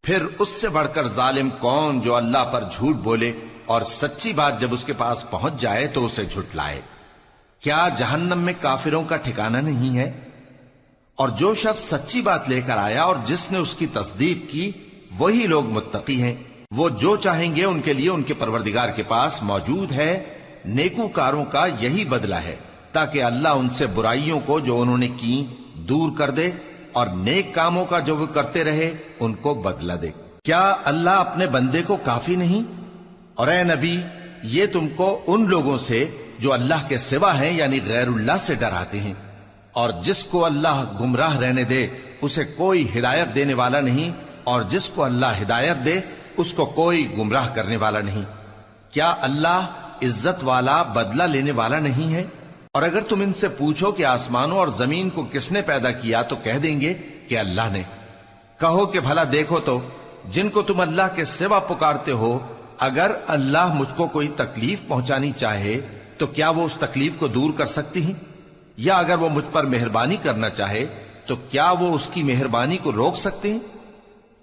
پھر اس سے بڑھ کر ظالم کون جو اللہ پر جھوٹ بولے اور سچی بات جب اس کے پاس پہنچ جائے تو اسے جھٹلائے؟ کیا جہنم میں کافروں کا ٹھکانہ نہیں ہے؟ اور جو شخص سچی بات لے کر آیا اور جس نے اس کی تصدیق کی وہی لوگ متقی ہیں۔ وہ جو چاہیں گے ان کے لیے ان کے پروردگار کے پاس موجود ہے۔ نیکوکاروں کا یہی بدلہ ہے، تاکہ اللہ ان سے برائیوں کو جو انہوں نے کی دور کر دے اور نیک کاموں کا جو وہ کرتے رہے ان کو بدلہ دے۔ کیا اللہ اپنے بندے کو کافی نہیں؟ اور اے نبی، یہ تم کو ان لوگوں سے جو اللہ کے سوا ہیں یعنی غیر اللہ سے ڈراتے ہیں، اور جس کو اللہ گمراہ رہنے دے اسے کوئی ہدایت دینے والا نہیں، اور جس کو اللہ ہدایت دے اس کو کوئی گمراہ کرنے والا نہیں۔ کیا اللہ عزت والا بدلہ لینے والا نہیں ہے؟ اور اگر تم ان سے پوچھو کہ آسمانوں اور زمین کو کس نے پیدا کیا تو کہہ دیں گے کہ اللہ نے۔ کہو کہ بھلا دیکھو تو جن کو تم اللہ کے سوا پکارتے ہو، اگر اللہ مجھ کو کوئی تکلیف پہنچانی چاہے تو کیا وہ اس تکلیف کو دور کر سکتی ہیں؟ یا اگر وہ مجھ پر مہربانی کرنا چاہے تو کیا وہ اس کی مہربانی کو روک سکتے ہیں؟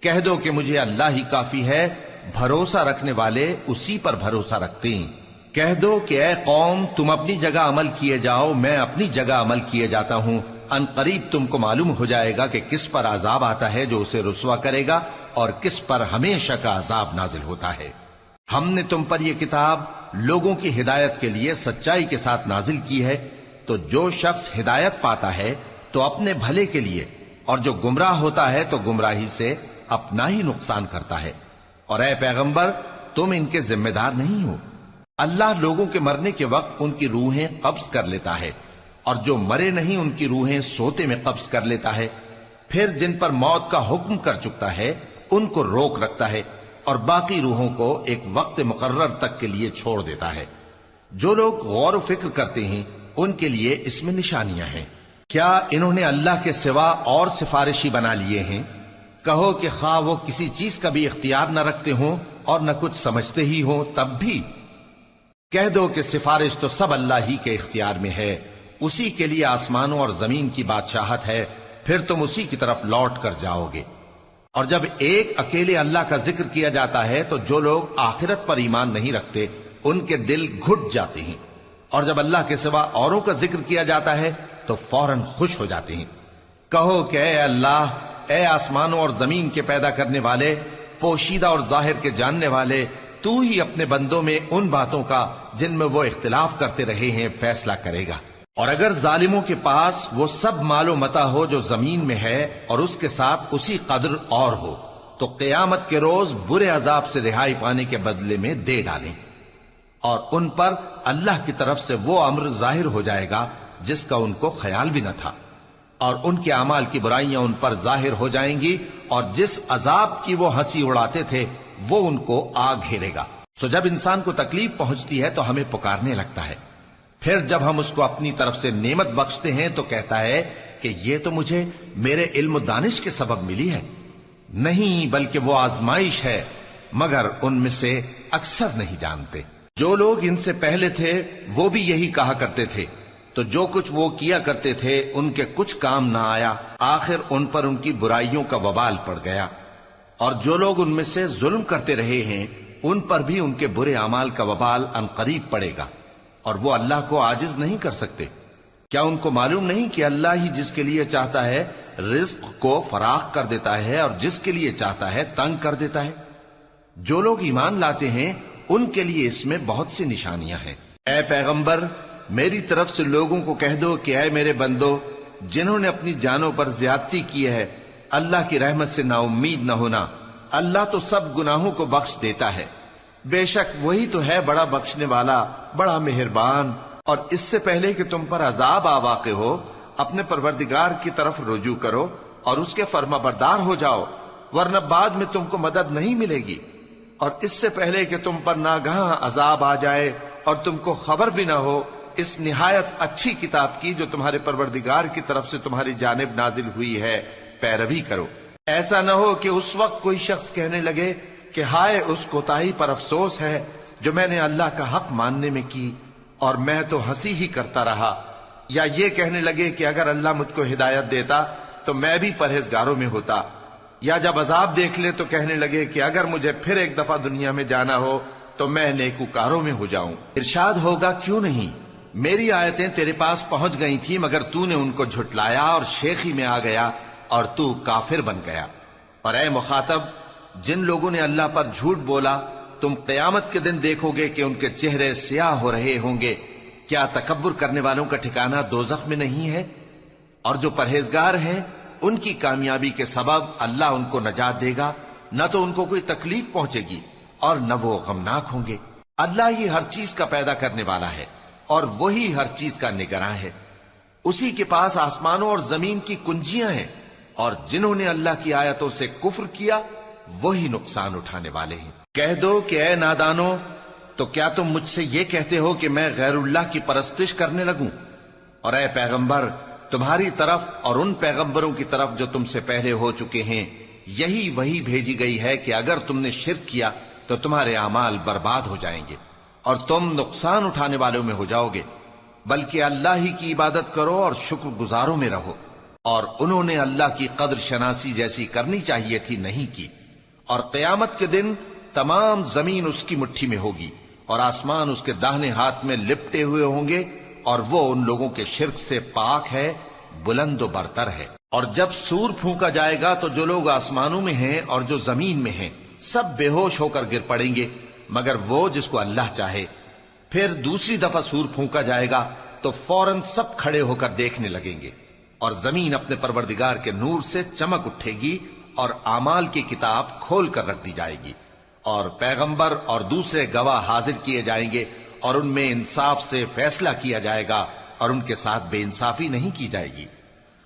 کہہ دو کہ مجھے اللہ ہی کافی ہے، بھروسہ رکھنے والے اسی پر بھروسہ رکھتے ہیں۔ کہہ دو کہ اے قوم تم اپنی جگہ عمل کیے جاؤ، میں اپنی جگہ عمل کیے جاتا ہوں، ان قریب تم کو معلوم ہو جائے گا کہ کس پر عذاب آتا ہے جو اسے رسوا کرے گا اور کس پر ہمیشہ کا عذاب نازل ہوتا ہے۔ ہم نے تم پر یہ کتاب لوگوں کی ہدایت کے لیے سچائی کے ساتھ نازل کی ہے، تو جو شخص ہدایت پاتا ہے تو اپنے بھلے کے لیے، اور جو گمراہ ہوتا ہے تو گمراہی سے اپنا ہی نقصان کرتا ہے۔ اور اے پیغمبر تم ان کے ذمہ دار نہیں ہو۔ اللہ لوگوں کے مرنے کے وقت ان کی روحیں قبض کر لیتا ہے، اور جو مرے نہیں ان کی روحیں سوتے میں قبض کر لیتا ہے، پھر جن پر موت کا حکم کر چکتا ہے ان کو روک رکھتا ہے، اور باقی روحوں کو ایک وقت مقرر تک کے لیے چھوڑ دیتا ہے۔ جو لوگ غور و فکر کرتے ہیں ان کے لیے اس میں نشانیاں ہیں۔ کیا انہوں نے اللہ کے سوا اور سفارشی بنا لیے ہیں؟ کہو کہ خواہ وہ کسی چیز کا بھی اختیار نہ رکھتے ہوں اور نہ کچھ سمجھتے ہی ہوں تب بھی کہہ دو کہ سفارش تو سب اللہ ہی کے اختیار میں ہے، اسی کے لیے آسمانوں اور زمین کی بادشاہت ہے، پھر تم اسی کی طرف لوٹ کر جاؤ گے۔ اور جب ایک اکیلے اللہ کا ذکر کیا جاتا ہے تو جو لوگ آخرت پر ایمان نہیں رکھتے ان کے دل گھٹ جاتے ہیں، اور جب اللہ کے سوا اوروں کا ذکر کیا جاتا ہے تو فوراً خوش ہو جاتے ہیں۔ کہو کہ اے اللہ، اے آسمانوں اور زمین کے پیدا کرنے والے، پوشیدہ اور ظاہر کے جاننے والے، تو ہی اپنے بندوں میں ان باتوں کا جن میں وہ اختلاف کرتے رہے ہیں فیصلہ کرے گا۔ اور اگر ظالموں کے پاس وہ سب مال و متاع ہو جو زمین میں ہے اور اس کے ساتھ اسی قدر اور ہو تو قیامت کے روز برے عذاب سے رہائی پانے کے بدلے میں دے ڈالیں، اور ان پر اللہ کی طرف سے وہ امر ظاہر ہو جائے گا جس کا ان کو خیال بھی نہ تھا، اور ان کے اعمال کی برائیاں ان پر ظاہر ہو جائیں گی، اور جس عذاب کی وہ ہنسی اڑاتے تھے وہ ان کو آ گھیرے گا۔ سو جب انسان کو تکلیف پہنچتی ہے تو ہمیں پکارنے لگتا ہے، پھر جب ہم اس کو اپنی طرف سے نعمت بخشتے ہیں تو کہتا ہے کہ یہ تو مجھے میرے علم و دانش کے سبب ملی ہے۔ نہیں، بلکہ وہ آزمائش ہے، مگر ان میں سے اکثر نہیں جانتے۔ جو لوگ ان سے پہلے تھے وہ بھی یہی کہا کرتے تھے، تو جو کچھ وہ کیا کرتے تھے ان کے کچھ کام نہ آیا، آخر ان پر ان کی برائیوں کا وبال پڑ گیا۔ اور جو لوگ ان میں سے ظلم کرتے رہے ہیں ان پر بھی ان کے برے اعمال کا وبال عنقریب پڑے گا، اور وہ اللہ کو عاجز نہیں کر سکتے۔ کیا ان کو معلوم نہیں کہ اللہ ہی جس کے لیے چاہتا ہے رزق کو فراخ کر دیتا ہے اور جس کے لیے چاہتا ہے تنگ کر دیتا ہے؟ جو لوگ ایمان لاتے ہیں ان کے لیے اس میں بہت سی نشانیاں ہیں۔ اے پیغمبر، میری طرف سے لوگوں کو کہہ دو کہ اے میرے بندو، جنہوں نے اپنی جانوں پر زیادتی کی ہے، اللہ کی رحمت سے نا امید نہ ہونا۔ اللہ تو سب گناہوں کو بخش دیتا ہے، بے شک وہی تو ہے بڑا بخشنے والا، بڑا مہربان۔ اور اس سے پہلے کہ تم پر عذاب آ واقع ہو، اپنے پروردگار کی طرف رجوع کرو اور اس کے فرما بردار ہو جاؤ، ورنہ بعد میں تم کو مدد نہیں ملے گی۔ اور اس سے پہلے کہ تم پر ناگہاں عذاب آ جائے اور تم کو خبر بھی نہ ہو، اس نہایت اچھی کتاب کی جو تمہارے پروردگار کی طرف سے تمہاری جانب نازل ہوئی ہے پیروی کرو۔ ایسا نہ ہو کہ اس وقت کوئی شخص کہنے لگے کہ ہائے اس کوتاہی پر افسوس ہے جو میں نے اللہ کا حق ماننے میں کی، اور میں تو ہنسی ہی کرتا رہا، یا یہ کہنے لگے کہ اگر اللہ مجھ کو ہدایت دیتا تو میں بھی پرہیزگاروں میں ہوتا۔ یا جب عذاب دیکھ لے تو کہنے لگے کہ اگر مجھے پھر ایک دفعہ دنیا میں جانا ہو تو میں نیکوکاروں میں ہو جاؤں۔ ارشاد ہوگا کیوں نہیں، میری آیتیں تیرے پاس پہنچ گئی تھی مگر تو نے ان کو جھٹلایا اور شیخی میں آ گیا اور تو کافر بن گیا۔ اور اے مخاطب، جن لوگوں نے اللہ پر جھوٹ بولا تم قیامت کے دن دیکھو گے کہ ان کے چہرے سیاہ ہو رہے ہوں گے۔ کیا تکبر کرنے والوں کا ٹھکانہ دوزخ میں نہیں ہے؟ اور جو پرہیزگار ہیں ان کی کامیابی کے سبب اللہ ان کو نجات دے گا، نہ تو ان کو کوئی تکلیف پہنچے گی اور نہ وہ غمناک ہوں گے۔ اللہ ہی ہر چیز کا پیدا کرنے والا ہے اور وہی ہر چیز کا نگراں ہے۔ اسی کے پاس آسمانوں اور زمین کی کنجیاں ہیں، اور جنہوں نے اللہ کی آیتوں سے کفر کیا وہی نقصان اٹھانے والے ہیں۔ کہہ دو کہ اے نادانو، تو کیا تم مجھ سے یہ کہتے ہو کہ میں غیر اللہ کی پرستش کرنے لگوں؟ اور اے پیغمبر، تمہاری طرف اور ان پیغمبروں کی طرف جو تم سے پہلے ہو چکے ہیں یہی وہی بھیجی گئی ہے کہ اگر تم نے شرک کیا تو تمہارے اعمال برباد ہو جائیں گے اور تم نقصان اٹھانے والوں میں ہو جاؤ گے، بلکہ اللہ ہی کی عبادت کرو اور شکر گزاروں میں رہو۔ اور انہوں نے اللہ کی قدر شناسی جیسی کرنی چاہیے تھی نہیں کی۔ اور قیامت کے دن تمام زمین اس کی مٹھی میں ہوگی اور آسمان اس کے داہنے ہاتھ میں لپٹے ہوئے ہوں گے، اور وہ ان لوگوں کے شرک سے پاک ہے، بلند و برتر ہے۔ اور جب سور پھونکا جائے گا تو جو لوگ آسمانوں میں ہیں اور جو زمین میں ہیں سب بے ہوش ہو کر گر پڑیں گے مگر وہ جس کو اللہ چاہے۔ پھر دوسری دفعہ سور پھونکا جائے گا تو فوراً سب کھڑے ہو کر دیکھنے لگیں گے، اور زمین اپنے پروردگار کے نور سے چمک اٹھے گی اور اعمال کی کتاب کھول کر رکھ دی جائے گی، اور پیغمبر اور دوسرے گواہ حاضر کیے جائیں گے، اور ان میں انصاف سے فیصلہ کیا جائے گا اور ان کے ساتھ بے انصافی نہیں کی جائے گی۔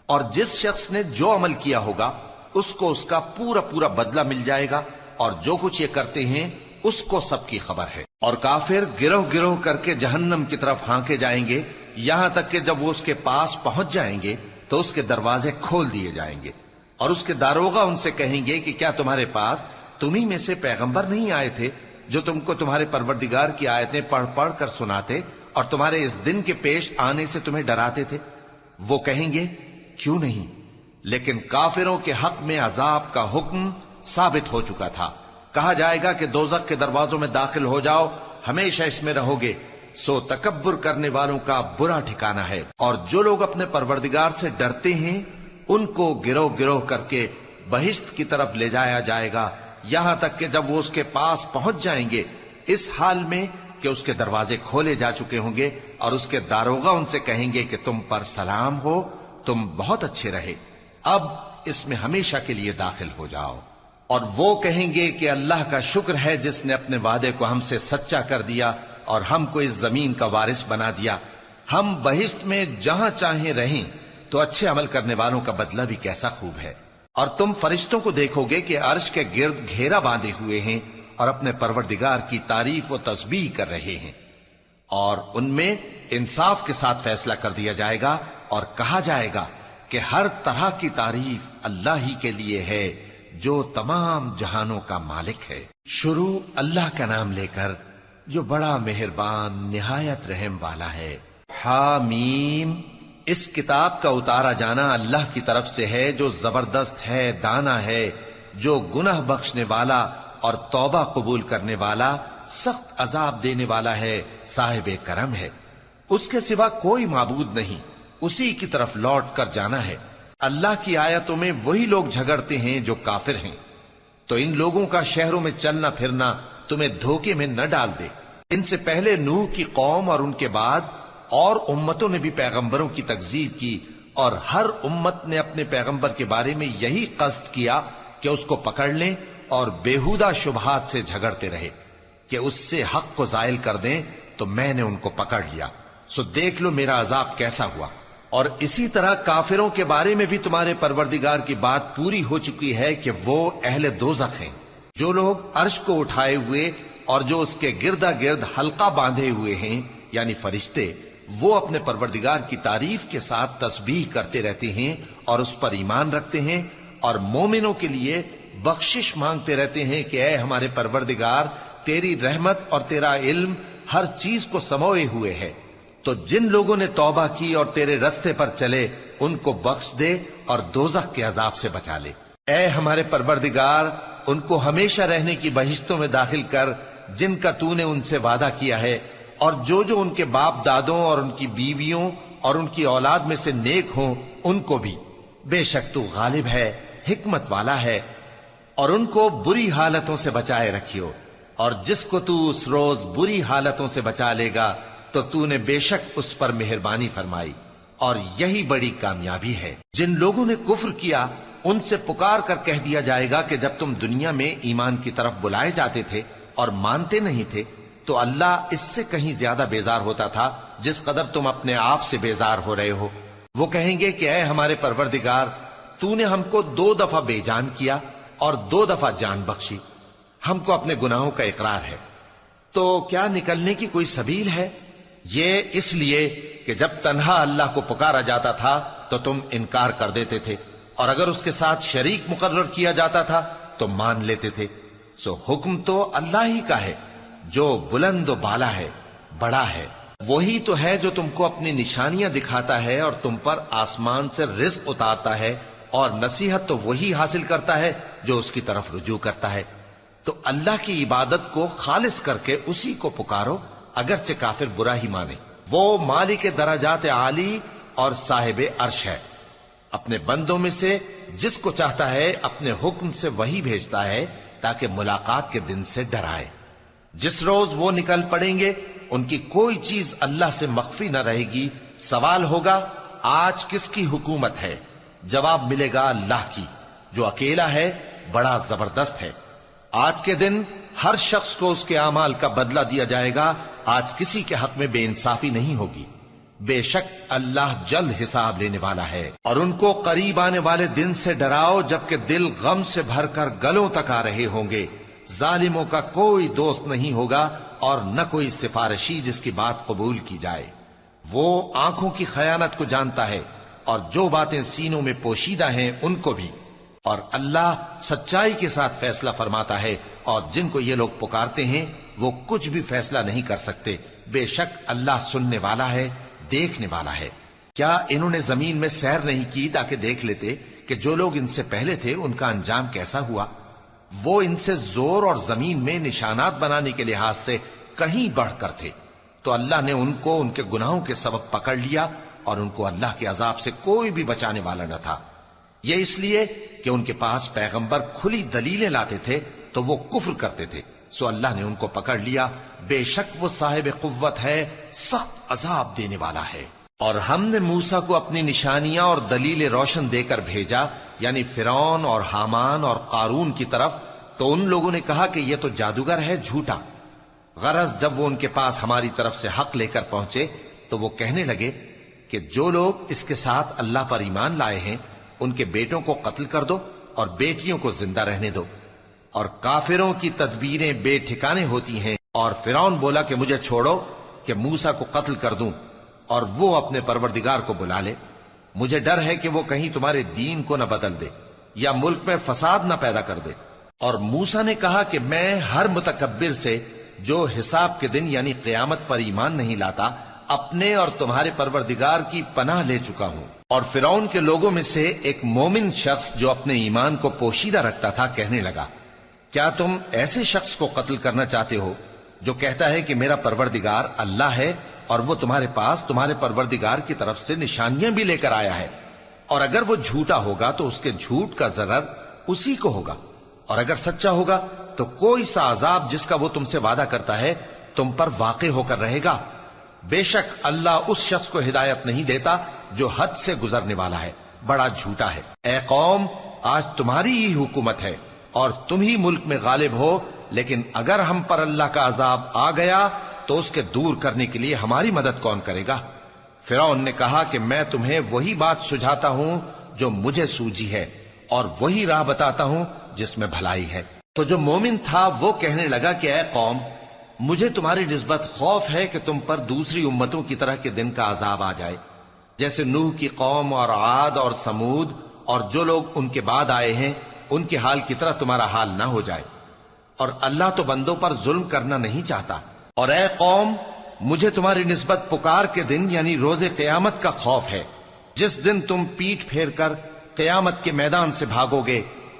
اور جس شخص نے جو عمل کیا ہوگا اس کو اس کا پورا پورا بدلہ مل جائے گا، اور جو کچھ یہ کرتے ہیں اس کو سب کی خبر ہے۔ اور کافر گروہ گروہ کر کے جہنم کی طرف ہانکے جائیں گے، یہاں تک کہ جب وہ اس کے پاس پہنچ جائیں گے تو اس کے دروازے کھول دیے جائیں گے، اور اس کے داروغہ ان سے کہیں گے کہ کیا تمہارے پاس تمہیں میں سے پیغمبر نہیں آئے تھے جو تم کو تمہارے پروردگار کی آیتیں پڑھ پڑھ کر سناتے اور تمہارے اس دن کے پیش آنے سے تمہیں ڈراتے تھے؟ وہ کہیں گے کیوں نہیں، لیکن کافروں کے حق میں عذاب کا حکم ثابت ہو چکا تھا۔ کہا جائے گا کہ دوزخ کے دروازوں میں داخل ہو جاؤ، ہمیشہ اس میں رہو گے، سو تکبر کرنے والوں کا برا ٹھکانہ ہے۔ اور جو لوگ اپنے پروردگار سے ڈرتے ہیں ان کو گروہ گروہ کر کے بہشت کی طرف لے جایا جائے گا، یہاں تک کہ جب وہ اس کے پاس پہنچ جائیں گے اس حال میں کہ اس کے دروازے کھولے جا چکے ہوں گے، اور اس کے داروغہ ان سے کہیں گے کہ تم پر سلام ہو، تم بہت اچھے رہے، اب اس میں ہمیشہ کے لیے داخل ہو جاؤ۔ اور وہ کہیں گے کہ اللہ کا شکر ہے جس نے اپنے وعدے کو ہم سے سچا کر دیا اور ہم کو اس زمین کا وارث بنا دیا، ہم بہشت میں جہاں چاہیں رہیں، تو اچھے عمل کرنے والوں کا بدلہ بھی کیسا خوب ہے۔ اور تم فرشتوں کو دیکھو گے کہ عرش کے گرد گھیرا باندھے ہوئے ہیں اور اپنے پروردگار کی تعریف و تسبیح کر رہے ہیں، اور ان میں انصاف کے ساتھ فیصلہ کر دیا جائے گا، اور کہا جائے گا کہ ہر طرح کی تعریف اللہ ہی کے لیے ہے جو تمام جہانوں کا مالک ہے۔ شروع اللہ کا نام لے کر جو بڑا مہربان نہایت رحم والا ہے۔ حامیم، اس کتاب کا اتارا جانا اللہ کی طرف سے ہے جو زبردست ہے، دانا ہے، جو گناہ بخشنے والا اور توبہ قبول کرنے والا، سخت عذاب دینے والا ہے، صاحب کرم ہے۔ اس کے سوا کوئی معبود نہیں، اسی کی طرف لوٹ کر جانا ہے۔ اللہ کی آیتوں میں وہی لوگ جھگڑتے ہیں جو کافر ہیں، تو ان لوگوں کا شہروں میں چلنا پھرنا تمہیں دھوکے میں نہ ڈال دے۔ ان سے پہلے نوح کی قوم اور ان کے بعد اور امتوں نے بھی پیغمبروں کی تکذیب کی، اور ہر امت نے اپنے پیغمبر کے بارے میں یہی قصد کیا کہ اس کو پکڑ لیں اور بیہودہ شبہات سے جھگڑتے رہے کہ اس سے حق کو زائل کر دیں، تو میں نے ان کو پکڑ لیا، سو دیکھ لو میرا عذاب کیسا ہوا۔ اور اسی طرح کافروں کے بارے میں بھی تمہارے پروردگار کی بات پوری ہو چکی ہے کہ وہ اہل دوزخ ہیں۔ جو لوگ عرش کو اٹھائے ہوئے اور جو اس کے گردا گرد حلقہ باندھے ہوئے ہیں یعنی فرشتے، وہ اپنے پروردگار کی تعریف کے ساتھ تسبیح کرتے رہتے ہیں اور اس پر ایمان رکھتے ہیں، اور مومنوں کے لیے بخشش مانگتے رہتے ہیں کہ اے ہمارے پروردگار، تیری رحمت اور تیرا علم ہر چیز کو سموئے ہوئے ہے، تو جن لوگوں نے توبہ کی اور تیرے رستے پر چلے ان کو بخش دے اور دوزخ کے عذاب سے بچا لے۔ اے ہمارے پروردگار، ان کو ہمیشہ رہنے کی بہشتوں میں داخل کر جن کا تو نے ان سے وعدہ کیا ہے، اور جو جو ان کے باپ دادوں اور ان کی بیویوں اور ان کی اولاد میں سے نیک ہوں ان کو بھی۔ بے شک تو غالب ہے، حکمت والا ہے۔ اور ان کو بری حالتوں سے بچائے رکھیو، اور جس کو تو اس روز بری حالتوں سے بچا لے گا تو تو نے بے شک اس پر مہربانی فرمائی، اور یہی بڑی کامیابی ہے۔ جن لوگوں نے کفر کیا ان سے پکار کر کہہ دیا جائے گا کہ جب تم دنیا میں ایمان کی طرف بلائے جاتے تھے اور مانتے نہیں تھے تو اللہ اس سے کہیں زیادہ بیزار ہوتا تھا جس قدر تم اپنے آپ سے بیزار ہو رہے ہو۔ وہ کہیں گے کہ اے ہمارے پروردگار، تو نے ہم کو 2 دفعہ بے جان کیا اور 2 دفعہ جان بخشی، ہم کو اپنے گناہوں کا اقرار ہے، تو کیا نکلنے کی کوئی سبیل ہے؟ یہ اس لیے کہ جب تنہا اللہ کو پکارا جاتا تھا تو تم انکار کر دیتے تھے، اور اگر اس کے ساتھ شریک مقرر کیا جاتا تھا تو مان لیتے تھے۔ سو حکم تو اللہ ہی کا ہے جو بلند و بالا ہے، بڑا ہے۔ وہی تو ہے جو تم کو اپنی نشانیاں دکھاتا ہے اور تم پر آسمان سے رزق اتارتا ہے، اور نصیحت تو وہی حاصل کرتا ہے جو اس کی طرف رجوع کرتا ہے۔ تو اللہ کی عبادت کو خالص کر کے اسی کو پکارو، اگرچہ کافر برا ہی مانے۔ وہ مالک درجات عالی اور صاحب عرش ہے، اپنے بندوں میں سے جس کو چاہتا ہے اپنے حکم سے وہی بھیجتا ہے تاکہ ملاقات کے دن سے ڈرائے۔ جس روز وہ نکل پڑیں گے ان کی کوئی چیز اللہ سے مخفی نہ رہے گی۔ سوال ہوگا آج کس کی حکومت ہے؟ جواب ملے گا اللہ کی، جو اکیلا ہے، بڑا زبردست ہے۔ آج کے دن ہر شخص کو اس کے اعمال کا بدلہ دیا جائے گا۔ آج کسی کے حق میں بے انصافی نہیں ہوگی۔ بے شک اللہ جلد حساب لینے والا ہے۔ اور ان کو قریب آنے والے دن سے ڈراؤ جبکہ دل غم سے بھر کر گلوں تک آ رہے ہوں گے۔ ظالموں کا کوئی دوست نہیں ہوگا اور نہ کوئی سفارشی جس کی بات قبول کی جائے۔ وہ آنکھوں کی خیانت کو جانتا ہے اور جو باتیں سینوں میں پوشیدہ ہیں ان کو بھی۔ اور اللہ سچائی کے ساتھ فیصلہ فرماتا ہے، اور جن کو یہ لوگ پکارتے ہیں وہ کچھ بھی فیصلہ نہیں کر سکتے۔ بے شک اللہ سننے والا ہے، دیکھنے والا ہے۔ کیا انہوں نے زمین میں سیر نہیں کی تاکہ دیکھ لیتے کہ جو لوگ ان سے پہلے تھے ان کا انجام کیسا ہوا؟ وہ ان سے زور اور زمین میں نشانات بنانے کے لحاظ سے کہیں بڑھ کر تھے، تو اللہ نے ان کو ان کے گناہوں کے سبب پکڑ لیا، اور ان کو اللہ کے عذاب سے کوئی بھی بچانے والا نہ تھا۔ یہ اس لیے کہ ان کے پاس پیغمبر کھلی دلیلیں لاتے تھے تو وہ کفر کرتے تھے، سو اللہ نے ان کو پکڑ لیا۔ بے شک وہ صاحب قوت ہے، سخت عذاب دینے والا ہے۔ اور ہم نے موسیٰ کو اپنی نشانیاں اور دلیل روشن دے کر بھیجا، یعنی فرعون اور حامان اور قارون کی طرف، تو ان لوگوں نے کہا کہ یہ تو جادوگر ہے، جھوٹا۔ غرض جب وہ ان کے پاس ہماری طرف سے حق لے کر پہنچے تو وہ کہنے لگے کہ جو لوگ اس کے ساتھ اللہ پر ایمان لائے ہیں ان کے بیٹوں کو قتل کر دو اور بیٹیوں کو زندہ رہنے دو۔ اور کافروں کی تدبیریں بے ٹھکانے ہوتی ہیں۔ اور فرعون بولا کہ مجھے چھوڑو کہ موسیٰ کو قتل کر دوں اور وہ اپنے پروردگار کو بلا لے۔ مجھے ڈر ہے کہ وہ کہیں تمہارے دین کو نہ بدل دے یا ملک میں فساد نہ پیدا کر دے۔ اور موسیٰ نے کہا کہ میں ہر متکبر سے جو حساب کے دن یعنی قیامت پر ایمان نہیں لاتا اپنے اور تمہارے پروردگار کی پناہ لے چکا ہوں۔ اور فرعون کے لوگوں میں سے ایک مومن شخص جو اپنے ایمان کو پوشیدہ رکھتا تھا کہنے لگا، کیا تم ایسے شخص کو قتل کرنا چاہتے ہو جو کہتا ہے کہ میرا پروردگار اللہ ہے اور وہ تمہارے پاس تمہارے پروردگار کی طرف سے نشانیاں بھی لے کر آیا ہے؟ اور اگر وہ جھوٹا ہوگا تو اس کے جھوٹ کا ضرر اسی کو ہوگا، اور اگر سچا ہوگا تو کوئی سا عذاب جس کا وہ تم سے وعدہ کرتا ہے تم پر واقع ہو کر رہے گا۔ بے شک اللہ اس شخص کو ہدایت نہیں دیتا جو حد سے گزرنے والا ہے، بڑا جھوٹا ہے۔ اے قوم، آج تمہاری ہی حکومت ہے اور تم ہی ملک میں غالب ہو، لیکن اگر ہم پر اللہ کا عذاب آ گیا تو اس کے دور کرنے کے لیے ہماری مدد کون کرے گا؟ فرعون نے کہا کہ میں تمہیں وہی بات سجھاتا ہوں جو مجھے سوجی ہے، اور وہی راہ بتاتا ہوں جس میں بھلائی ہے۔ تو جو مومن تھا وہ کہنے لگا کہ اے قوم، مجھے تمہاری نسبت خوف ہے کہ تم پر دوسری امتوں کی طرح کے دن کا عذاب آ جائے، جیسے نوح کی قوم اور عاد اور سمود اور جو لوگ ان کے بعد آئے ہیں ان کے حال کی طرح تمہارا حال نہ ہو جائے۔ اور اللہ تو بندوں پر ظلم کرنا نہیں چاہتا۔ اور اے قوم، مجھے تمہاری نسبت پکار کے دن یعنی روز قیامت کا خوف ہے، جس دن تم پیٹھ پھیر کر قیامت کے میدان سے بھاگو گے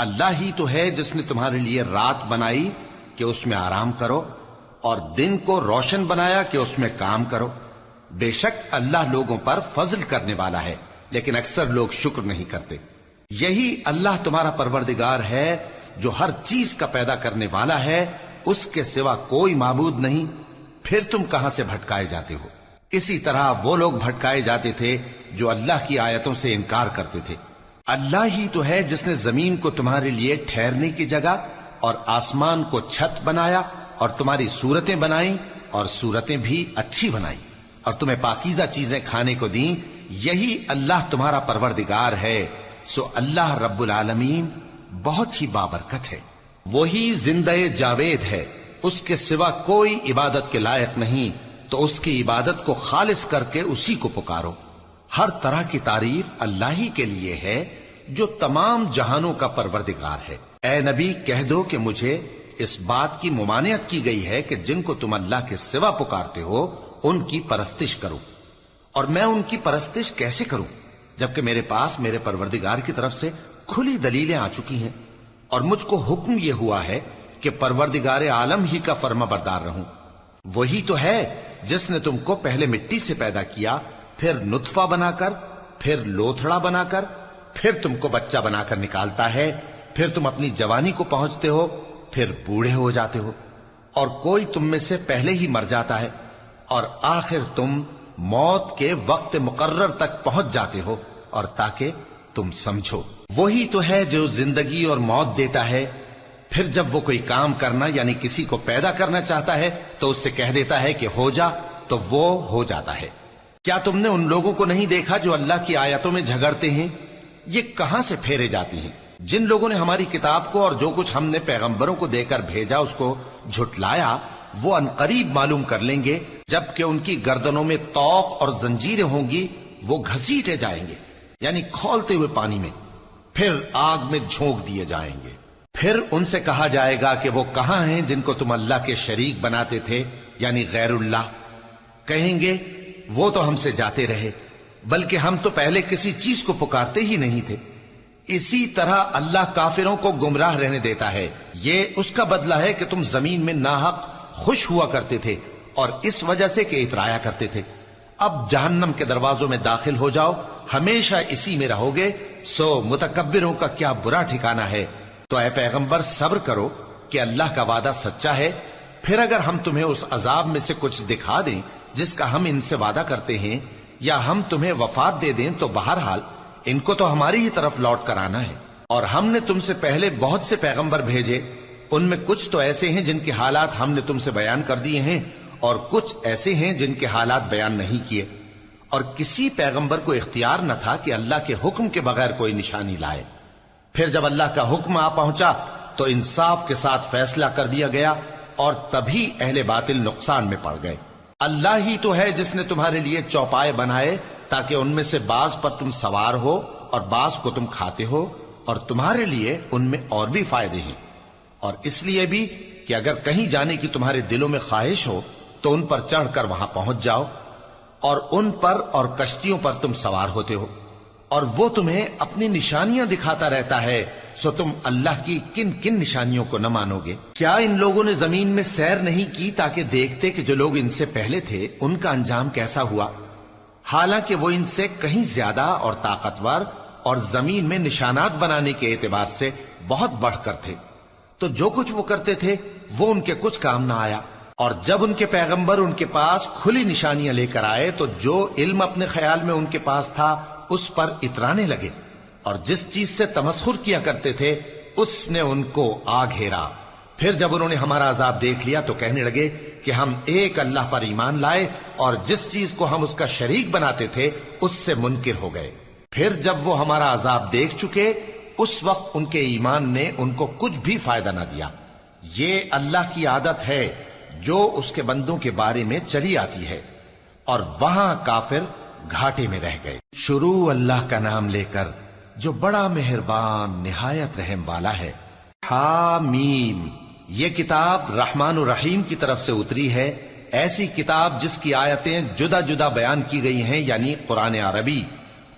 اللہ ہی تو ہے جس نے تمہارے لیے رات بنائی کہ اس میں آرام کرو اور دن کو روشن بنایا کہ اس میں کام کرو. بے شک اللہ لوگوں پر فضل کرنے والا ہے لیکن اکثر لوگ شکر نہیں کرتے. یہی اللہ تمہارا پروردگار ہے جو ہر چیز کا پیدا کرنے والا ہے، اس کے سوا کوئی معبود نہیں. پھر تم کہاں سے بھٹکائے جاتے ہو؟ اسی طرح وہ لوگ بھٹکائے جاتے تھے جو اللہ کی آیتوں سے انکار کرتے تھے. اللہ ہی تو ہے جس نے زمین کو تمہارے لیے ٹھہرنے کی جگہ اور آسمان کو چھت بنایا اور تمہاری صورتیں بنائیں اور صورتیں بھی اچھی بنائیں اور تمہیں پاکیزہ چیزیں کھانے کو دیں. یہی اللہ تمہارا پروردگار ہے. سو اللہ رب العالمین بہت ہی بابرکت ہے. وہی زندہ جاوید ہے، اس کے سوا کوئی عبادت کے لائق نہیں، تو اس کی عبادت کو خالص کر کے اسی کو پکارو. ہر طرح کی تعریف اللہ ہی کے لیے ہے جو تمام جہانوں کا پروردگار ہے. اے نبی کہہ دو کہ مجھے اس بات کی ممانعت کی گئی ہے کہ جن کو تم اللہ کے سوا پکارتے ہو ان کی پرستش کرو، اور میں ان کی پرستش کیسے کروں جبکہ میرے پاس میرے پروردگار کی طرف سے کھلی دلیلیں آ چکی ہیں اور مجھ کو حکم یہ ہوا ہے کہ پروردگار عالم ہی کا فرما بردار رہوں. وہی تو ہے جس نے تم کو پہلے مٹی سے پیدا کیا، پھر نطفہ بنا کر، پھر لوتھڑا بنا کر، پھر تم کو بچہ بنا کر نکالتا ہے، پھر تم اپنی جوانی کو پہنچتے ہو، پھر بوڑھے ہو جاتے ہو، اور کوئی تم میں سے پہلے ہی مر جاتا ہے، اور آخر تم موت کے وقت مقرر تک پہنچ جاتے ہو. اور تاکہ تم سمجھو وہی تو ہے جو زندگی اور موت دیتا ہے. پھر جب وہ کوئی کام کرنا یعنی کسی کو پیدا کرنا چاہتا ہے تو اس سے کہہ دیتا ہے کہ ہو جا، تو وہ ہو جاتا ہے. کیا تم نے ان لوگوں کو نہیں دیکھا جو اللہ کی آیتوں میں جھگڑتے ہیں؟ یہ کہاں سے پھیرے جاتی ہیں؟ جن لوگوں نے ہماری کتاب کو اور جو کچھ ہم نے پیغمبروں کو دے کر بھیجا اس کو جھٹلایا، وہ عنقریب معلوم کر لیں گے جبکہ ان کی گردنوں میں طوق اور زنجیریں ہوں گی، وہ گھسیٹے جائیں گے یعنی کھولتے ہوئے پانی میں، پھر آگ میں جھونک دیے جائیں گے. پھر ان سے کہا جائے گا کہ وہ کہاں ہیں جن کو تم اللہ کے شریک بناتے تھے یعنی غیر اللہ؟ کہیں گے وہ تو ہم سے جاتے رہے، بلکہ ہم تو پہلے کسی چیز کو پکارتے ہی نہیں تھے. اسی طرح اللہ کافروں کو گمراہ رہنے دیتا ہے. یہ اس کا بدلہ ہے کہ تم زمین میں ناحق خوش ہوا کرتے تھے اور اس وجہ سے کہ اترایا کرتے تھے. اب جہنم کے دروازوں میں داخل ہو جاؤ، ہمیشہ اسی میں رہو گے. سو متکبروں کا کیا برا ٹھکانہ ہے. تو اے پیغمبر صبر کرو کہ اللہ کا وعدہ سچا ہے. پھر اگر ہم تمہیں اس عذاب میں سے کچھ دکھا دیں جس کا ہم ان سے وعدہ کرتے ہیں، یا ہم تمہیں وفات دے دیں، تو بہرحال ان کو تو ہماری ہی طرف لوٹ کر آنا ہے. اور ہم نے تم سے پہلے بہت سے پیغمبر بھیجے، ان میں کچھ تو ایسے ہیں جن کے حالات ہم نے تم سے بیان کر دیے ہیں، اور کچھ ایسے ہیں جن کے حالات بیان نہیں کیے. اور کسی پیغمبر کو اختیار نہ تھا کہ اللہ کے حکم کے بغیر کوئی نشانی لائے. پھر جب اللہ کا حکم آ پہنچا تو انصاف کے ساتھ فیصلہ کر دیا گیا، اور تبھی اہل باطل نقصان میں پڑ گئے. اللہ ہی تو ہے جس نے تمہارے لیے چوپائے بنائے تاکہ ان میں سے بعض پر تم سوار ہو اور بعض کو تم کھاتے ہو، اور تمہارے لیے ان میں اور بھی فائدے ہیں. اور اس لیے بھی کہ اگر کہیں جانے کی تمہارے دلوں میں خواہش ہو تو ان پر چڑھ کر وہاں پہنچ جاؤ، اور ان پر اور کشتیوں پر تم سوار ہوتے ہو، اور وہ تمہیں اپنی نشانیاں دکھاتا رہتا ہے. سو تم اللہ کی کن کن نشانیوں کو نہ مانو گے؟ کیا ان لوگوں نے زمین میں سیر نہیں کی تاکہ دیکھتے کہ جو لوگ ان سے پہلے تھے ان کا انجام کیسا ہوا؟ حالانکہ وہ ان سے کہیں زیادہ اور طاقتور اور زمین میں نشانات بنانے کے اعتبار سے بہت بڑھ کر تھے. تو جو کچھ وہ کرتے تھے وہ ان کے کچھ کام نہ آیا. اور جب ان کے پیغمبر ان کے پاس کھلی نشانیاں لے کر آئے تو جو علم اپنے خیال میں ان کے پاس تھا اس پر اترانے لگے، اور جس چیز سے تمسخر کیا کرتے تھے اس نے ان کو آ گھیرا. پھر جب انہوں نے ہمارا عذاب دیکھ لیا تو کہنے لگے کہ ہم ایک اللہ پر ایمان لائے، اور جس چیز کو ہم اس کا شریک بناتے تھے اس سے منکر ہو گئے. پھر جب وہ ہمارا عذاب دیکھ چکے اس وقت ان کے ایمان نے ان کو کچھ بھی فائدہ نہ دیا. یہ اللہ کی عادت ہے جو اس کے بندوں کے بارے میں چلی آتی ہے، اور وہاں کافر گھاٹے میں رہ گئے. شروع اللہ کا نام لے کر جو بڑا مہربان نہایت رحم والا ہے. حامیم، یہ کتاب رحمان الرحیم کی طرف سے اتری ہے، ایسی کتاب جس کی آیتیں جدا جدا بیان کی گئی ہیں، یعنی قرآن عربی،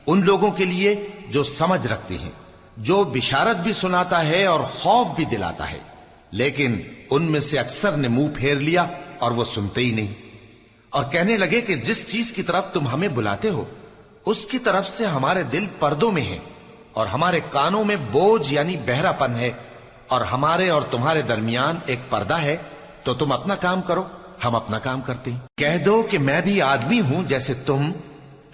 ان لوگوں کے لیے جو سمجھ رکھتے ہیں. جو بشارت بھی سناتا ہے اور خوف بھی دلاتا ہے، لیکن ان میں سے اکثر نے منہ پھیر لیا اور وہ سنتے ہی نہیں، اور کہنے لگے کہ جس چیز کی طرف تم ہمیں بلاتے ہو اس کی طرف سے ہمارے دل پردوں میں ہیں، اور ہمارے کانوں میں بوجھ یعنی بہرا پن ہے، اور ہمارے اور تمہارے درمیان ایک پردہ ہے، تو تم اپنا کام کرو، ہم اپنا کام کرتے ہیں۔ کہہ دو کہ میں بھی آدمی ہوں جیسے تم،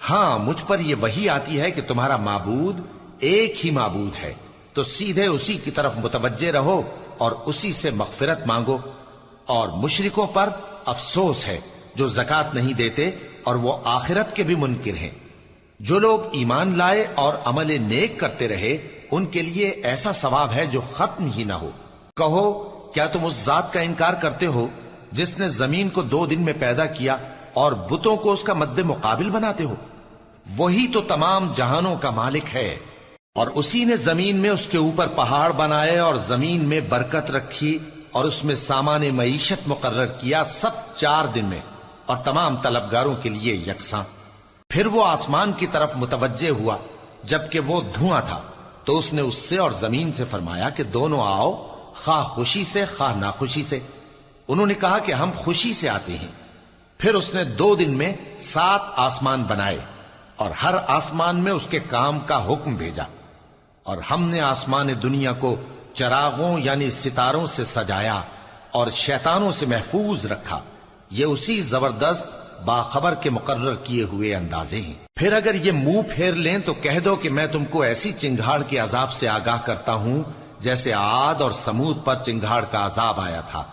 ہاں مجھ پر یہ وحی آتی ہے کہ تمہارا معبود ایک ہی معبود ہے، تو سیدھے اسی کی طرف متوجہ رہو اور اسی سے مغفرت مانگو۔ اور مشرکوں پر افسوس ہے جو زکوٰۃ نہیں دیتے اور وہ آخرت کے بھی منکر ہیں۔ جو لوگ ایمان لائے اور عمل نیک کرتے رہے ان کے لیے ایسا ثواب ہے جو ختم ہی نہ ہو۔ کہو کیا تم اس ذات کا انکار کرتے ہو جس نے زمین کو 2 دن میں پیدا کیا اور بتوں کو اس کا مد مقابل بناتے ہو؟ وہی تو تمام جہانوں کا مالک ہے، اور اسی نے زمین میں اس کے اوپر پہاڑ بنائے اور زمین میں برکت رکھی اور اس میں سامان معیشت مقرر کیا، سب 4 دن میں، اور تمام طلبگاروں کے لیے یکساں۔ پھر وہ آسمان کی طرف متوجہ ہوا جبکہ وہ دھواں تھا، تو اس نے اس سے اور زمین سے فرمایا کہ دونوں آؤ، خواہ خوشی سے خواہ ناخوشی سے۔ انہوں نے کہا کہ ہم خوشی سے آتے ہیں۔ پھر اس نے 2 دن میں 7 آسمان بنائے اور ہر آسمان میں اس کے کام کا حکم بھیجا، اور ہم نے آسمان دنیا کو چراغوں یعنی ستاروں سے سجایا اور شیطانوں سے محفوظ رکھا۔ یہ اسی زبردست باخبر کے مقرر کیے ہوئے اندازے ہیں۔ پھر اگر یہ منہ پھیر لیں تو کہہ دو کہ میں تم کو ایسی چنگھاڑ کے عذاب سے آگاہ کرتا ہوں جیسے عاد اور سمود پر چنگھاڑ کا عذاب آیا تھا،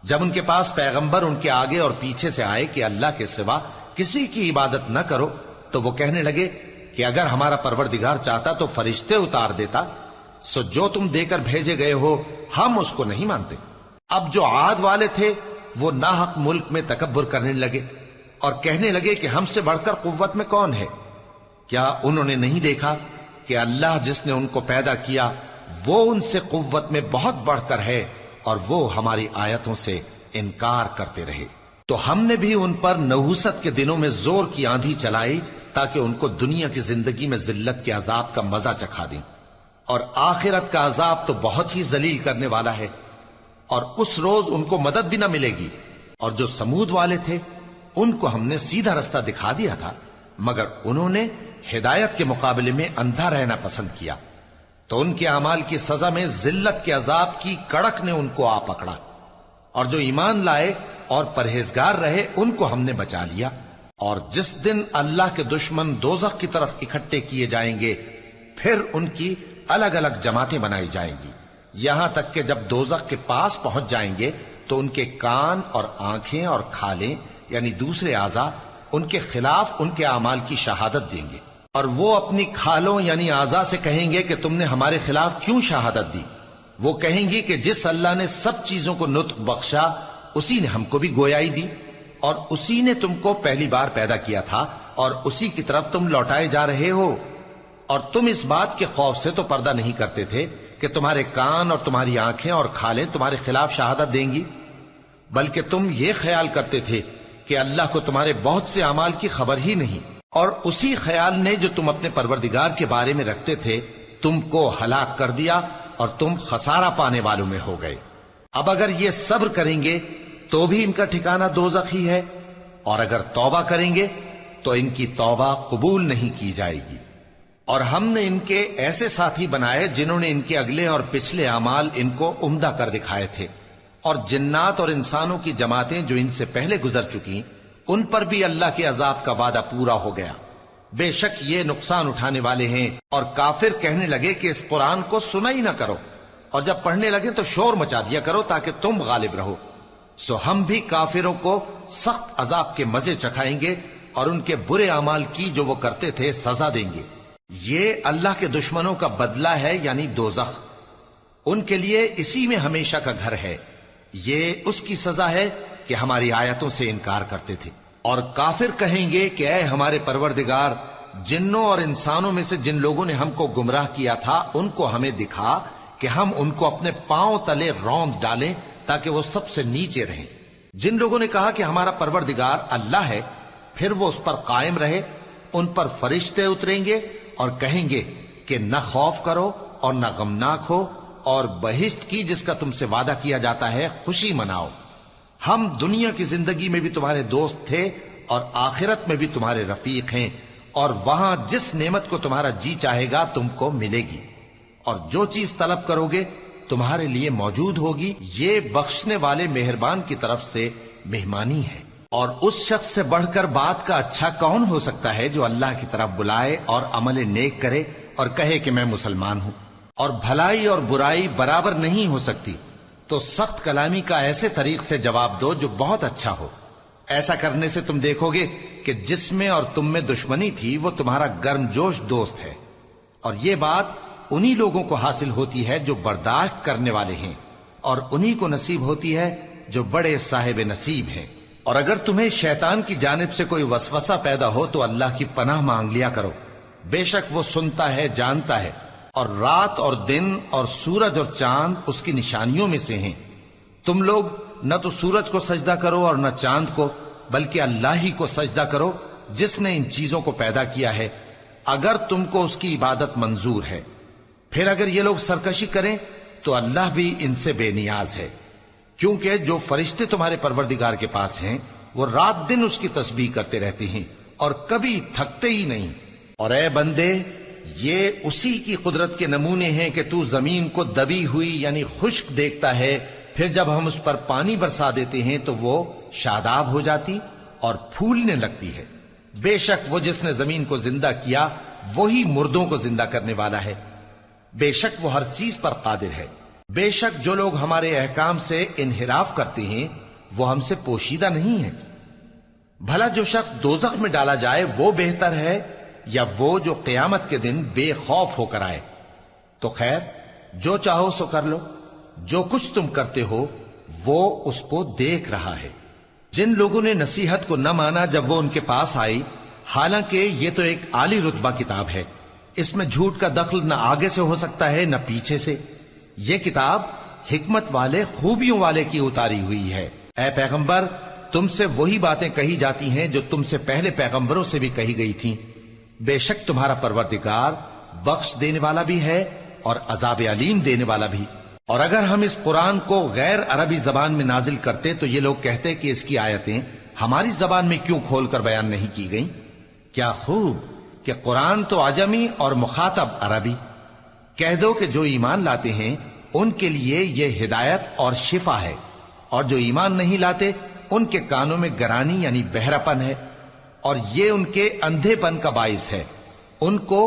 جب ان کے پاس پیغمبر ان کے آگے اور پیچھے سے آئے کہ اللہ کے سوا کسی کی عبادت نہ کرو، تو وہ کہنے لگے کہ اگر ہمارا پروردگار چاہتا تو فرشتے اتار دیتا، سو جو تم دے کر بھیجے گئے ہو ہم اس کو نہیں مانتے۔ اب جو عاد والے تھے وہ ناحق ملک میں تکبر کرنے لگے اور کہنے لگے کہ ہم سے بڑھ کر قوت میں کون ہے؟ کیا انہوں نے نہیں دیکھا کہ اللہ جس نے ان کو پیدا کیا وہ ان سے قوت میں بہت بڑھ کر ہے، اور وہ ہماری آیتوں سے انکار کرتے رہے۔ تو ہم نے بھی ان پر نحوست کے دنوں میں زور کی آندھی چلائی تاکہ ان کو دنیا کی زندگی میں ذلت کے عذاب کا مزہ چکھا دیں، اور آخرت کا عذاب تو بہت ہی ذلیل کرنے والا ہے، اور اس روز ان کو مدد بھی نہ ملے گی۔ اور جو سمود والے تھے ان کو ہم نے سیدھا رستہ دکھا دیا تھا، مگر انہوں نے ہدایت کے مقابلے میں اندھا رہنا پسند کیا، تو ان کے اعمال کی سزا میں ذلت کے عذاب کی کڑک نے ان کو آ پکڑا۔ اور جو ایمان لائے اور پرہیزگار رہے ان کو ہم نے بچا لیا۔ اور جس دن اللہ کے دشمن دوزخ کی طرف اکٹھے کیے جائیں گے پھر ان کی الگ الگ جماعتیں بنائی جائیں گی، یہاں تک کہ جب دوزخ کے پاس پہنچ جائیں گے تو ان کے کان اور آنکھیں اور کھالیں یعنی دوسرے اعضاء ان کے خلاف ان کے اعمال کی شہادت دیں گے، اور وہ اپنی کھالوں یعنی اعضاء سے کہیں گے کہ تم نے ہمارے خلاف کیوں شہادت دی؟ وہ کہیں گی کہ جس اللہ نے سب چیزوں کو نطق بخشا اسی نے ہم کو بھی گویائی دی، اور اسی نے تم کو پہلی بار پیدا کیا تھا اور اسی کی طرف تم لوٹائے جا رہے ہو۔ اور تم اس بات کے خوف سے تو پردہ نہیں کرتے تھے کہ تمہارے کان اور تمہاری آنکھیں اور کھالیں تمہارے خلاف شہادت دیں گی، بلکہ تم یہ خیال کرتے تھے کہ اللہ کو تمہارے بہت سے اعمال کی خبر ہی نہیں، اور اسی خیال نے جو تم اپنے پروردگار کے بارے میں رکھتے تھے تم کو ہلاک کر دیا اور تم خسارہ پانے والوں میں ہو گئے۔ اب اگر یہ صبر کریں گے تو بھی ان کا ٹھکانہ دوزخ ہی ہے، اور اگر توبہ کریں گے تو ان کی توبہ قبول نہیں کی جائے گی۔ اور ہم نے ان کے ایسے ساتھی بنائے جنہوں نے ان کے اگلے اور پچھلے اعمال ان کو عمدہ کر دکھائے تھے، اور جنات اور انسانوں کی جماعتیں جو ان سے پہلے گزر چکی ان پر بھی اللہ کے عذاب کا وعدہ پورا ہو گیا۔ بے شک یہ نقصان اٹھانے والے ہیں۔ اور کافر کہنے لگے کہ اس قرآن کو سنا ہی نہ کرو، اور جب پڑھنے لگے تو شور مچا دیا کرو تاکہ تم غالب رہو۔ سو ہم بھی کافروں کو سخت عذاب کے مزے چکھائیں گے اور ان کے برے اعمال کی جو وہ کرتے تھے سزا دیں گے۔ یہ اللہ کے دشمنوں کا بدلہ ہے یعنی دوزخ، ان کے لیے اسی میں ہمیشہ کا گھر ہے۔ یہ اس کی سزا ہے کہ ہماری آیتوں سے انکار کرتے تھے۔ اور کافر کہیں گے کہ اے ہمارے پروردگار، جنوں اور انسانوں میں سے جن لوگوں نے ہم کو گمراہ کیا تھا ان کو ہمیں دکھا کہ ہم ان کو اپنے پاؤں تلے روند ڈالیں تاکہ وہ سب سے نیچے رہیں۔ جن لوگوں نے کہا کہ ہمارا پروردگار اللہ ہے پھر وہ اس پر قائم رہے، ان پر فرشتے اتریں گے اور کہیں گے کہ نہ خوف کرو اور نہ غمناک ہو، اور بہشت کی جس کا تم سے وعدہ کیا جاتا ہے خوشی مناؤ۔ ہم دنیا کی زندگی میں بھی تمہارے دوست تھے اور آخرت میں بھی تمہارے رفیق ہیں، اور وہاں جس نعمت کو تمہارا جی چاہے گا تم کو ملے گی، اور جو چیز طلب کرو گے تمہارے لیے موجود ہوگی۔ یہ بخشنے والے مہربان کی طرف سے مہمانی ہے۔ اور اس شخص سے بڑھ کر بات کا اچھا کون ہو سکتا ہے جو اللہ کی طرف بلائے اور عمل نیک کرے اور کہے کہ میں مسلمان ہوں۔ اور بھلائی اور برائی برابر نہیں ہو سکتی، تو سخت کلامی کا ایسے طریق سے جواب دو جو بہت اچھا ہو۔ ایسا کرنے سے تم دیکھو گے کہ جس میں اور تم میں دشمنی تھی وہ تمہارا گرم جوش دوست ہے، اور یہ بات انہی لوگوں کو حاصل ہوتی ہے جو برداشت کرنے والے ہیں، اور انہی کو نصیب ہوتی ہے جو بڑے صاحب نصیب ہیں۔ اور اگر تمہیں شیطان کی جانب سے کوئی وسوسہ پیدا ہو تو اللہ کی پناہ مانگ لیا کرو، بے شک وہ سنتا ہے، جانتا ہے۔ اور رات اور دن اور سورج اور چاند اس کی نشانیوں میں سے ہیں۔ تم لوگ نہ تو سورج کو سجدہ کرو اور نہ چاند کو، بلکہ اللہ ہی کو سجدہ کرو جس نے ان چیزوں کو پیدا کیا ہے، اگر تم کو اس کی عبادت منظور ہے۔ پھر اگر یہ لوگ سرکشی کریں تو اللہ بھی ان سے بے نیاز ہے، کیونکہ جو فرشتے تمہارے پروردگار کے پاس ہیں وہ رات دن اس کی تسبیح کرتے رہتے ہیں اور کبھی تھکتے ہی نہیں۔ اور اے بندے، یہ اسی کی قدرت کے نمونے ہیں کہ تو زمین کو دبی ہوئی یعنی خشک دیکھتا ہے، پھر جب ہم اس پر پانی برسا دیتے ہیں تو وہ شاداب ہو جاتی اور پھولنے لگتی ہے۔ بے شک وہ جس نے زمین کو زندہ کیا وہی مردوں کو زندہ کرنے والا ہے، بے شک وہ ہر چیز پر قادر ہے۔ بے شک جو لوگ ہمارے احکام سے انحراف کرتے ہیں وہ ہم سے پوشیدہ نہیں ہیں۔ بھلا جو شخص دوزخ میں ڈالا جائے وہ بہتر ہے یا وہ جو قیامت کے دن بے خوف ہو کر آئے؟ تو خیر، جو چاہو سو کر لو، جو کچھ تم کرتے ہو وہ اس کو دیکھ رہا ہے۔ جن لوگوں نے نصیحت کو نہ مانا جب وہ ان کے پاس آئی، حالانکہ یہ تو ایک عالی رتبہ کتاب ہے، اس میں جھوٹ کا دخل نہ آگے سے ہو سکتا ہے نہ پیچھے سے۔ یہ کتاب حکمت والے، خوبیوں والے کی اتاری ہوئی ہے۔ اے پیغمبر، تم سے وہی باتیں کہی جاتی ہیں جو تم سے پہلے پیغمبروں سے بھی کہی گئی تھیں۔ بے شک تمہارا پروردگار بخش دینے والا بھی ہے اور عذاب علیم دینے والا بھی۔ اور اگر ہم اس قرآن کو غیر عربی زبان میں نازل کرتے تو یہ لوگ کہتے کہ اس کی آیتیں ہماری زبان میں کیوں کھول کر بیان نہیں کی گئیں؟ کیا خوب کہ قرآن تو عجمی اور مخاطب عربی۔ کہہ دو کہ جو ایمان لاتے ہیں ان کے لیے یہ ہدایت اور شفا ہے، اور جو ایمان نہیں لاتے ان کے کانوں میں گرانی یعنی بہراپن ہے، اور یہ ان کے اندھے پن کا باعث ہے۔ ان کو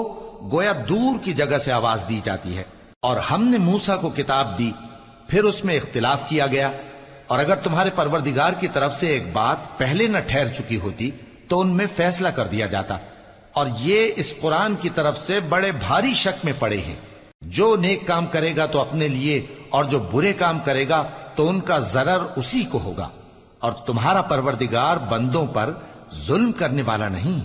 گویا دور کی جگہ سے آواز دی جاتی ہے۔ اور ہم نے موسیٰ کو کتاب دی، پھر اس میں اختلاف کیا گیا، اور اگر تمہارے پروردگار کی طرف سے ایک بات پہلے نہ ٹھہر چکی ہوتی تو ان میں فیصلہ کر دیا جاتا۔ اور یہ اس قرآن کی طرف سے بڑے بھاری شک میں پڑے ہیں۔ جو نیک کام کرے گا تو اپنے لیے، اور جو برے کام کرے گا تو ان کا ضرر اسی کو ہوگا، اور تمہارا پروردگار بندوں پر ظلم کرنے والا نہیں۔